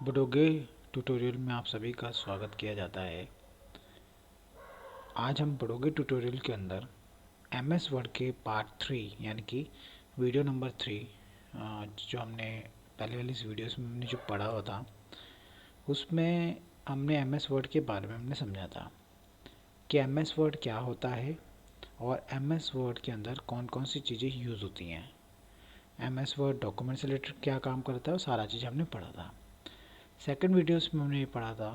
बडोगे tutorial में आप सभी का स्वागत किया जाता है। आज हम बडोगे ट्यूटोरियल के अंदर एमएस वर्ड के पार्ट 3 यानी कि वीडियो नंबर 3 जो हमने पहले वाली इस वीडियोस में हमने जो पढ़ा हुआ था उसमें हमने एमएस वर्ड के बारे में हमने समझा था कि एमएस वर्ड क्या होता है और एमएस वर्ड के अंदर कौन कौन सी चीज़ें यूज़ होती हैं। एमएस वर्ड डॉक्यूमेंट से रिलेटेड क्या काम करता है वो सारा चीज़ हमने पढ़ा था। सेकंड वीडियोस में हमने ये पढ़ा था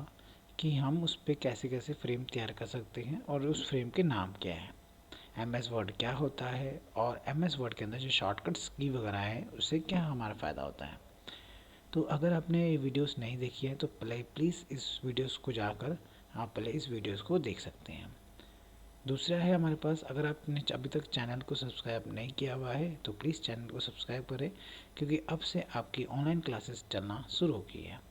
कि हम उस पर कैसे कैसे फ्रेम तैयार कर सकते हैं और उस फ्रेम के नाम क्या है, एमएस वर्ड क्या होता है और एमएस वर्ड के अंदर जो शॉर्टकट्स की वगैरह है उससे क्या हमारा फ़ायदा होता है। तो अगर आपने ये वीडियोस नहीं देखी है तो प्लीज़ इस वीडियोस को जाकर आप पहले इस वीडियोस को देख सकते हैं। दूसरा है हमारे पास, अगर आपने अभी तक चैनल को सब्सक्राइब नहीं किया हुआ है तो प्लीज़ चैनल को सब्सक्राइब करें, क्योंकि अब से आपकी ऑनलाइन क्लासेस चलना शुरू हो गई है।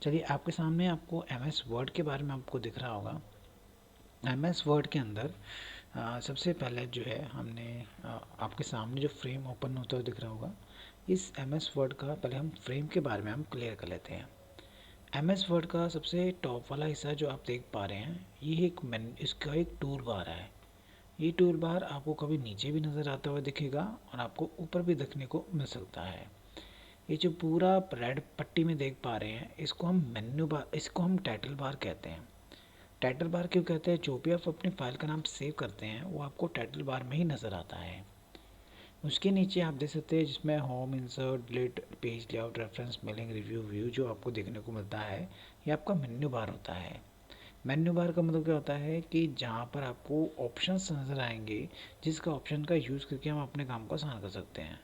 चलिए आपके सामने आपको एमएस वर्ड के बारे में आपको दिख रहा होगा। एमएस वर्ड के अंदर सबसे पहले जो है हमने आपके सामने जो फ्रेम ओपन होता हुआ दिख रहा होगा, इस एमएस वर्ड का पहले हम फ्रेम के बारे में हम क्लियर कर लेते हैं। एमएस वर्ड का सबसे टॉप वाला हिस्सा जो आप देख पा रहे हैं, ये एक इसका एक टूल बार है। ये टूल बार आपको कभी नीचे भी नज़र आता हुआ दिखेगा और आपको ऊपर भी देखने को मिल सकता है। ये जो पूरा रेड पट्टी में देख पा रहे हैं, इसको हम मेन्यू बार, इसको हम टाइटल बार कहते हैं। टाइटल बार क्यों कहते हैं? जो भी आप अपनी फाइल का नाम सेव करते हैं वो आपको टाइटल बार में ही नज़र आता है। उसके नीचे आप देख सकते हैं जिसमें home, insert, delete, page layout, reference, mailing, review, view जो आपको देखने को मिलता है, ये आपका मेन्यू बार होता है। मेन्यू बार का मतलब क्या होता है कि जहाँ पर आपको ऑप्शंस नज़र आएंगे, जिसका ऑप्शन का यूज़ करके हम अपने काम को आसान कर सकते हैं।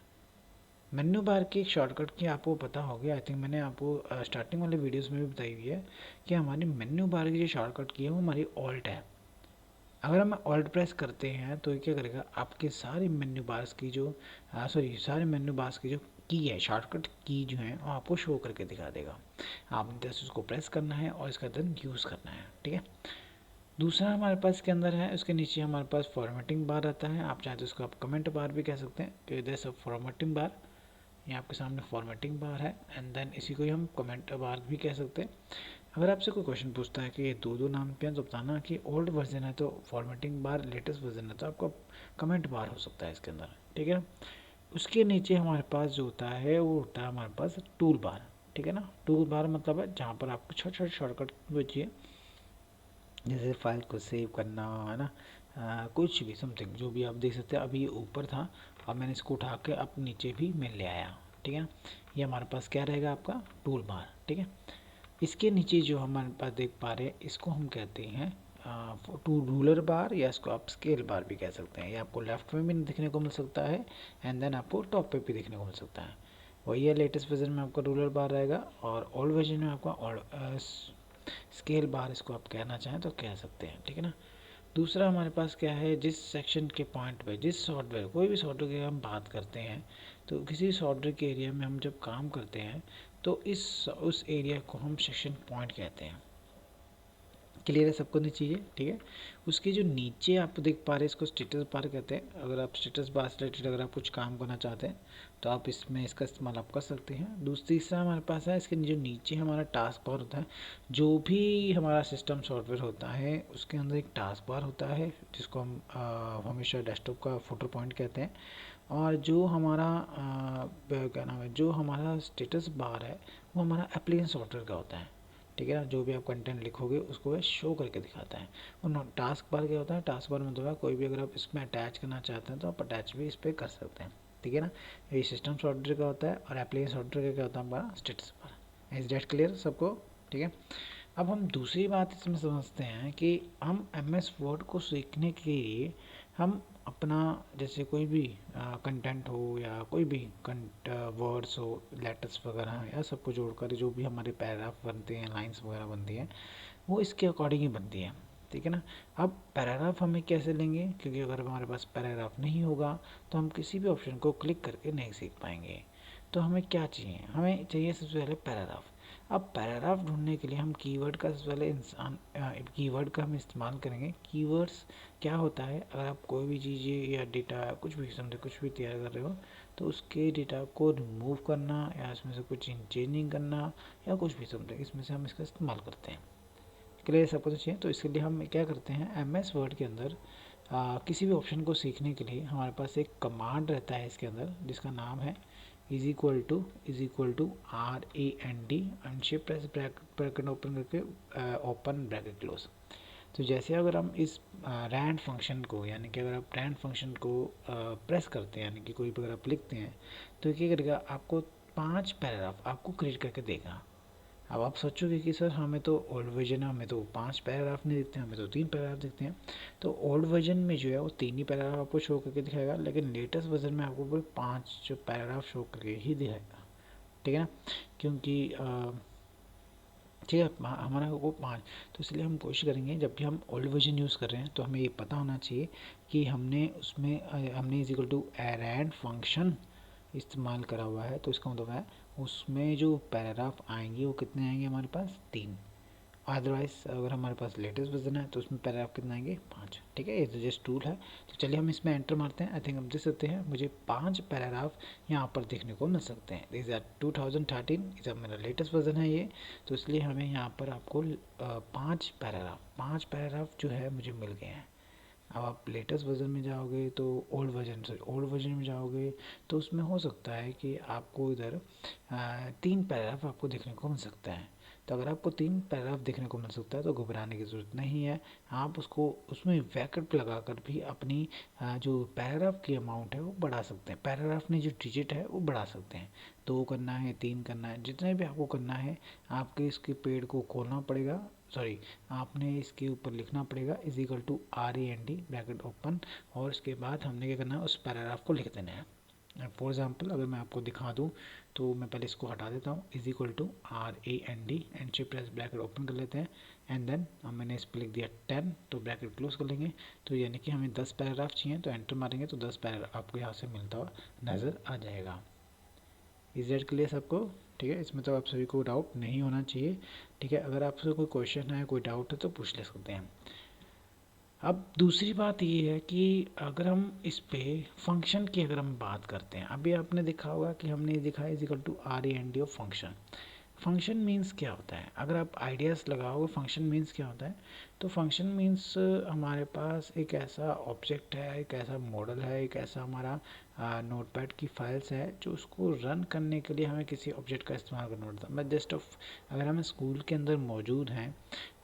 मेन्यू बार की एक शॉर्टकट की आपको पता होगी, आई थिंक मैंने आपको स्टार्टिंग वाले वीडियोस में भी बताई हुई है कि हमारी मेन्यू बार की जो शॉर्टकट की है वो हमारी ऑल्ट है। अगर हम ऑल्ट प्रेस करते हैं तो ये क्या करेगा, आपके सारे मेन्यू बार्स की जो सारे मेन्यू बार्स की जो की है, शॉर्टकट की जो है वो आपको शो करके दिखा देगा। आपने जस्ट उसको प्रेस करना है और इसका देन यूज़ करना है, ठीक है। दूसरा हमारे पास के अंदर है, उसके नीचे हमारे पास फॉर्मेटिंग बार रहता है। आप चाहे तो इसको आप कमेंट बार भी कह सकते हैं, कि जैसे फॉर्मेटिंग बार, ये आपके सामने फॉर्मेटिंग बार है एंड देन इसी को ही हम कमेंट बार भी कह सकते हैं। अगर आपसे कोई क्वेश्चन पूछता है कि ये दो दो नाम पे हैं तो बताना कि ओल्ड वर्जन है तो फॉर्मेटिंग बार, लेटेस्ट वर्जन है तो आपका कमेंट बार हो सकता है इसके अंदर, ठीक है। उसके नीचे हमारे पास जो होता है वो होता है हमारे पास टूल बार, ठीक है ना। टूल बार मतलब है जहाँ पर आपको छोटे छोटे शॉर्टकट बचिए, जैसे फाइल को सेव करना है ना, कुछ भी समथिंग जो भी आप देख सकते हैं। अभी ये ऊपर था और मैंने इसको उठा के अब नीचे भी मैं ले आया, ठीक है। ये हमारे पास क्या रहेगा, आपका टूल बार, ठीक है। इसके नीचे जो हमारे पास देख पा रहे हैं, इसको हम कहते हैं टू रूलर बार, या इसको आप स्केल बार भी कह सकते हैं। ये आपको लेफ्ट में भी देखने को मिल सकता है एंड देन आपको टॉप पे भी देखने को मिल सकता है। वही है, लेटेस्ट वर्जन में आपका रूलर बार रहेगा और ओल्ड वर्जन में आपका स्केल बार, इसको आप कहना चाहें तो कह सकते हैं, ठीक है ना। दूसरा हमारे पास क्या है, जिस सेक्शन के पॉइंट पे, जिस सॉफ्टवेयर, कोई भी सॉफ्टवेयर की हम बात करते हैं तो किसी सॉफ्टवेयर के एरिया में हम जब काम करते हैं तो उस एरिया को हम सेक्शन पॉइंट कहते हैं। क्लियर है सबको नहीं चाहिए, ठीक है। उसके जो नीचे आप देख पा रहे हैं, इसको स्टेटस बार कहते हैं। अगर आप स्टेटस बार से रिलेटेड अगर आप कुछ काम करना चाहते हैं तो आप इसमें इसका इस्तेमाल आप कर सकते हैं। तीसरा हमारे पास है, इसके जो नीचे हमारा टास्क बार होता है। जो भी हमारा सिस्टम सॉफ्टवेयर होता है उसके अंदर एक टास्क बार होता है, जिसको हम हमेशा डेस्कटॉप का फुटर पॉइंट कहते हैं। और जो हमारा क्या नाम है, जो हमारा स्टेटस बार है वो हमारा एप्लीकेशन सॉफ्टवेयर का होता है, ठीक है ना। जो भी आप कंटेंट लिखोगे उसको वह शो करके दिखाता है। और टास्क बार क्या होता है, टास्क बार मतलब है कोई भी अगर आप इसमें अटैच करना चाहते हैं तो आप अटैच भी इस पर कर सकते हैं, ठीक है ना। ये सिस्टम सॉफ्टवेयर का होता है और एप्लीकेशन सॉफ्टवेयर का क्या होता है, हमारा status bar. Is that clear सबको, ठीक है। अब हम दूसरी बात इसमें समझते हैं कि हम एम एस वर्ड को सीखने के लिए हम अपना, जैसे कोई भी कंटेंट हो या कोई भी वर्ड्स हो, लेटर्स वगैरह या सबको जोड़कर जो भी हमारे पैराग्राफ बनते हैं, लाइंस वगैरह बनती हैं, वो इसके अकॉर्डिंग ही बनती है, ठीक है ना। अब पैराग्राफ हमें कैसे लेंगे, क्योंकि अगर हमारे पास पैराग्राफ नहीं होगा तो हम किसी भी ऑप्शन को क्लिक करके नहीं सीख पाएंगे। तो हमें क्या चाहिए, हमें चाहिए सबसे पहले पैराग्राफ। अब पैराग्राफ ढूंढने के लिए हम कीवर्ड का सबसे पहले कीवर्ड का हम इस्तेमाल करेंगे। कीवर्ड्स क्या होता है, अगर आप कोई भी चीज़ या डेटा कुछ भी समझे कुछ भी तैयार कर रहे हो तो उसके डेटा को रिमूव करना या इसमें से कुछ चेंजिंग करना या कुछ भी समथिंग, इसमें से हम इसका इस्तेमाल करते हैं। क्लियर सबको तो चाहिए। तो इसके लिए हम क्या करते हैं, एमएस वर्ड के अंदर किसी भी ऑप्शन को सीखने के लिए हमारे पास एक कमांड रहता है इसके अंदर, जिसका नाम है इज इक्वल टू RAND अनशिप प्रेस ब्रैकेट ओपन करके ओपन ब्रैकेट क्लोज। तो जैसे अगर हम इस रैंड फंक्शन को, यानी कि अगर आप रैंड फंक्शन को प्रेस करते हैं, यानी कि कोई भी अगर आप लिखते हैं, तो ये क्या करेगा, आपको 5 पैराग्राफ आपको क्रिएट करके देगा। अब आप सोचोगे कि सर हमें तो ओल्ड वर्जन है, हमें तो 5 पैराग्राफ नहीं दिखते हैं, हमें तो 3 पैराग्राफ दिखते हैं। तो ओल्ड वर्जन में जो है वो 3 ही पैराग्राफ आपको शो करके दिखाएगा, लेकिन लेटेस्ट वर्जन में आपको पूरे 5 जो पैराग्राफ शो करके ही दिखाएगा। ठीक है ना, क्योंकि ठीक है हमारा वो 5, तो इसलिए हम कोशिश करेंगे जब भी हम ओल्ड वर्जन यूज़ कर रहे हैं तो हमें ये पता होना चाहिए कि हमने उसमें हमने is equal to rand function इस्तेमाल करा हुआ है। तो इसका मतलब है उसमें जो पैराग्राफ आएंगे वो कितने आएंगे हमारे पास, 3। अदरवाइज अगर हमारे पास लेटेस्ट वर्जन है तो उसमें पैराग्राफ कितना आएंगे, 5। ठीक है, ये तो जस्ट टूल है। तो चलिए हम इसमें एंटर मारते हैं। आई थिंक हम देख सकते हैं मुझे 5 पैराग्राफ यहाँ पर देखने को मिल सकते हैं। दिस आर 2013, इस मेरा लेटेस्ट वर्जन है ये, तो इसलिए हमें यहाँ पर आपको 5 पैराग्राफ जो है मुझे मिल गए हैं। अब आप लेटेस्ट वर्जन में जाओगे तो ओल्ड वर्जन में जाओगे तो उसमें हो सकता है कि आपको इधर 3 पैराग्राफ आपको देखने को मिल सकता है। तो अगर आपको 3 पैराग्राफ देखने को मिल सकता है तो घबराने की ज़रूरत नहीं है। आप उसको उसमें ब्रैकेट लगाकर भी अपनी जो पैराग्राफ की अमाउंट है वो बढ़ा सकते हैं, पैराग्राफ में जो डिजिट है वो बढ़ा सकते हैं। 2 करना है, 3 करना है, जितने भी आपको करना है, आपके इसके पेड़ को खोलना पड़ेगा, सॉरी आपने इसके ऊपर लिखना पड़ेगा is equal to RAND bracket open, और उसके बाद हमने क्या करना है, उस पैराग्राफ को लिख देना है। फॉर एग्जाम्पल अगर मैं आपको दिखा दूँ तो मैं पहले इसको हटा देता हूँ, is equal to RAND and shift press bracket open कर लेते हैं, एंड देन मैंने इस पर लिख दिया 10, तो ब्रैकेट क्लोज कर लेंगे। तो यानी कि हमें 10 पैराग्राफ चाहिए, तो एंटर मारेंगे तो 10 पैराग्राफ आपको यहाँ से मिलता हुआ नज़र आ जाएगा। इज दैट क्लियर सबको? ठीक है, इसमें तो आप सभी को डाउट नहीं होना चाहिए। ठीक है, अगर आपसे कोई क्वेश्चन है, कोई डाउट है तो पूछ ले सकते हैं। अब दूसरी बात ये है कि अगर हम इस पे फंक्शन की अगर हम बात करते हैं, अभी आपने देखा होगा कि हमने दिखा is equal to RAND of function. Function means क्या होता है, अगर आप आइडियाज़ लगाओगे फंक्शन मीन्स क्या होता है, तो फंक्शन मीन्स हमारे पास एक ऐसा ऑब्जेक्ट है, एक ऐसा मॉडल है, एक ऐसा हमारा नोटपैड की फाइल्स है जो उसको रन करने के लिए हमें किसी ऑब्जेक्ट का इस्तेमाल करना पड़ता है। मैं जस्ट ऑफ अगर हम स्कूल के अंदर मौजूद हैं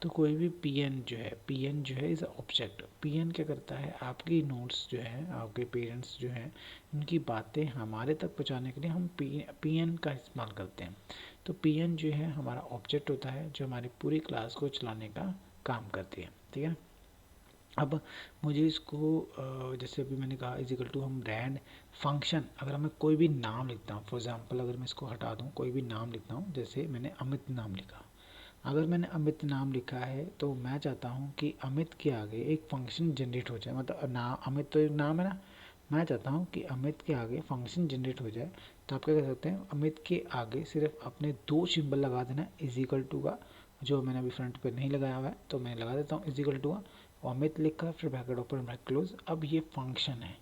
तो कोई भी पीएन जो है इज़ ऑब्जेक्ट। पीएन क्या करता है, आपकी नोट्स जो है, आपके पेरेंट्स जो हैं, उनकी बातें हमारे तक पहुंचाने के लिए हम पीएन का इस्तेमाल करते हैं। तो पीएन जो है हमारा ऑब्जेक्ट होता है जो हमारी पूरी क्लास को चलाने का काम करती है। ठीक है, अब मुझे इसको जैसे अभी मैंने कहा इज इक्वल टू हम रैंड फंक्शन, अगर मैं कोई भी नाम लिखता हूँ, फॉर एग्जांपल अगर मैं इसको हटा दूँ, कोई भी नाम लिखता हूँ, जैसे मैंने अमित नाम लिखा, अगर मैंने अमित नाम लिखा है तो मैं चाहता हूँ कि अमित के आगे एक फंक्शन जनरेट हो जाए, मतलब नाम अमित तो एक नाम है ना, मैं चाहता हूँ कि अमित के आगे फंक्शन जनरेट हो जाए। तो आप क्या कर सकते हैं, अमित के आगे सिर्फ अपने 2 सिंबल लगा देना, इज इक्वल टू का, जो मैंने अभी फ्रंट पे नहीं लगाया हुआ है तो मैं लगा देता हूँ इज इक्वल टू का, अमित लिखा, फिर ब्रैकेट ओपन ब्रैकेट क्लोज। अब ये फंक्शन है,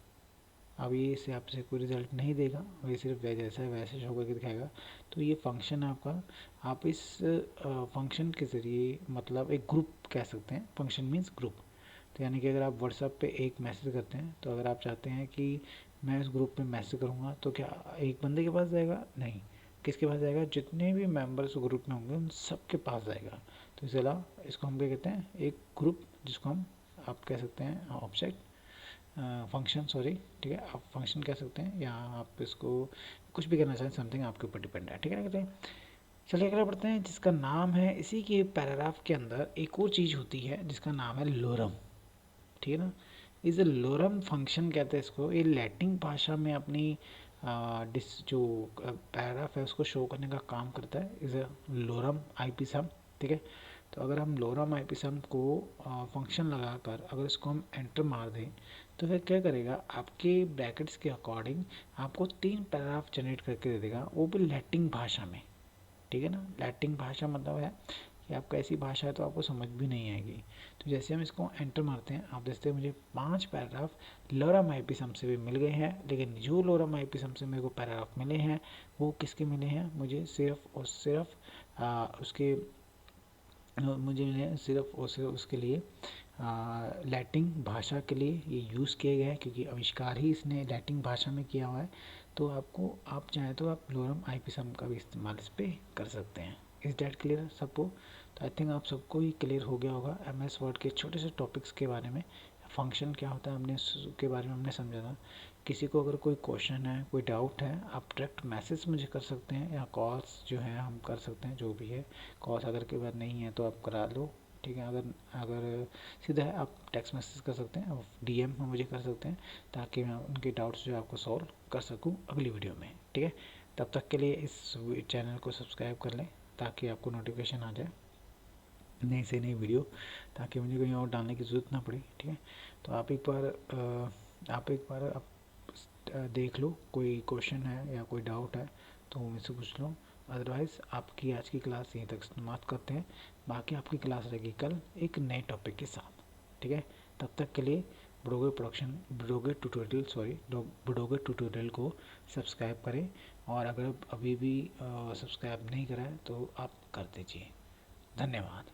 अब ये इससे आपसे कोई रिजल्ट नहीं देगा, ये सिर्फ जैसा है वैसे शो करके दिखाएगा। तो ये फंक्शन है आपका, आप इस फंक्शन के ज़रिए मतलब एक ग्रुप कह सकते हैं, फंक्शन मीन्स ग्रुप। तो यानी कि अगर आप व्हाट्सएप पे एक मैसेज करते हैं, तो अगर आप चाहते हैं कि मैं इस ग्रुप पे मैसेज करूँगा तो क्या एक बंदे के पास जाएगा, नहीं, किसके पास जाएगा, जितने भी मेंबर्स ग्रुप में होंगे उन सब के पास जाएगा। तो इस अलावा इसको हम क्या कहते हैं, एक ग्रुप, जिसको हम आप कह सकते हैं ऑब्जेक्ट फंक्शन, सॉरी, ठीक है, आप फंक्शन कह सकते हैं या आप इसको कुछ भी करना चाहें, समथिंग आपके ऊपर डिपेंड है। ठीक है, कहते हैं चलिए अगला बढ़ते हैं, जिसका नाम है, इसी के पैराग्राफ के अंदर एक और चीज़ होती है जिसका नाम है लोरम। ठीक है ना, इस लोरम फंक्शन कहते हैं इसको, ये लैटिन भाषा में अपनी जो पैराग्राफ है उसको शो करने का काम करता है, इज लोरम IP सम। ठीक है, तो अगर हम लोरम IP सम को फंक्शन लगाकर अगर इसको हम एंटर मार दें तो फिर क्या करेगा, आपके ब्रैकेट्स के अकॉर्डिंग आपको 3 पैराग्राफ जनरेट करके दे देगा, वो भी लैटिन भाषा में। ठीक है ना, लैटिन भाषा मतलब है कि आपका ऐसी भाषा है तो आपको समझ भी नहीं आएगी। तो जैसे हम इसको एंटर मारते हैं, आप देखते हैं मुझे 5 पैराग्राफ लोरम आईपीसम से भी मिल गए हैं, लेकिन जो लोरम आईपीसम से मेरे को पैराग्राफ मिले हैं वो किसके मिले हैं, मुझे सिर्फ और सिर्फ उसके मुझे मिले सिर्फ और सिर्फ उसके लिए लैटिन भाषा के लिए ये यूज़ किए गए हैं, क्योंकि आविष्कार ही इसने लैटिन भाषा में किया हुआ है। तो आपको आप चाहें तो आप लोरम आईपीसम का भी इस्तेमाल इस पर कर सकते हैं। इस डेट क्लियर सबको? तो आई थिंक आप सबको ही क्लियर हो गया होगा एमएस वर्ड के छोटे से टॉपिक्स के बारे में। फंक्शन क्या होता है हमने उसके बारे में हमने समझा था। किसी को अगर कोई क्वेश्चन है, कोई डाउट है, आप डायरेक्ट मैसेज मुझे कर सकते हैं, या कॉल्स जो है हम कर सकते हैं, जो भी है। कॉल्स अगर के बाद नहीं है तो आप करा लो, ठीक है। अगर अगर सीधा है आप टेक्स्ट मैसेज कर सकते हैं, डीएम में मुझे कर सकते हैं, ताकि मैं उनके डाउट्स जो आपको सॉल्व कर सकूं अगली वीडियो में, ठीक है। तब तक के लिए इस चैनल को सब्सक्राइब कर लें ताकि आपको नोटिफिकेशन आ जाए नई से नई वीडियो, ताकि मुझे कहीं और डालने की ज़रूरत ना पड़े, ठीक है। तो आप एक बार आप देख लो, कोई क्वेश्चन है या कोई डाउट है तो मुझसे पूछ लो। अदरवाइज़ आपकी आज की क्लास यहीं तक समाप्त करते हैं। बाकी आपकी क्लास रहेगी कल एक नए टॉपिक के साथ, ठीक है। तब तक के लिए ब्रोगे ट्यूटोरियल को सब्सक्राइब करें, और अगर अभी भी सब्सक्राइब नहीं करा है तो आप कर दीजिए। धन्यवाद।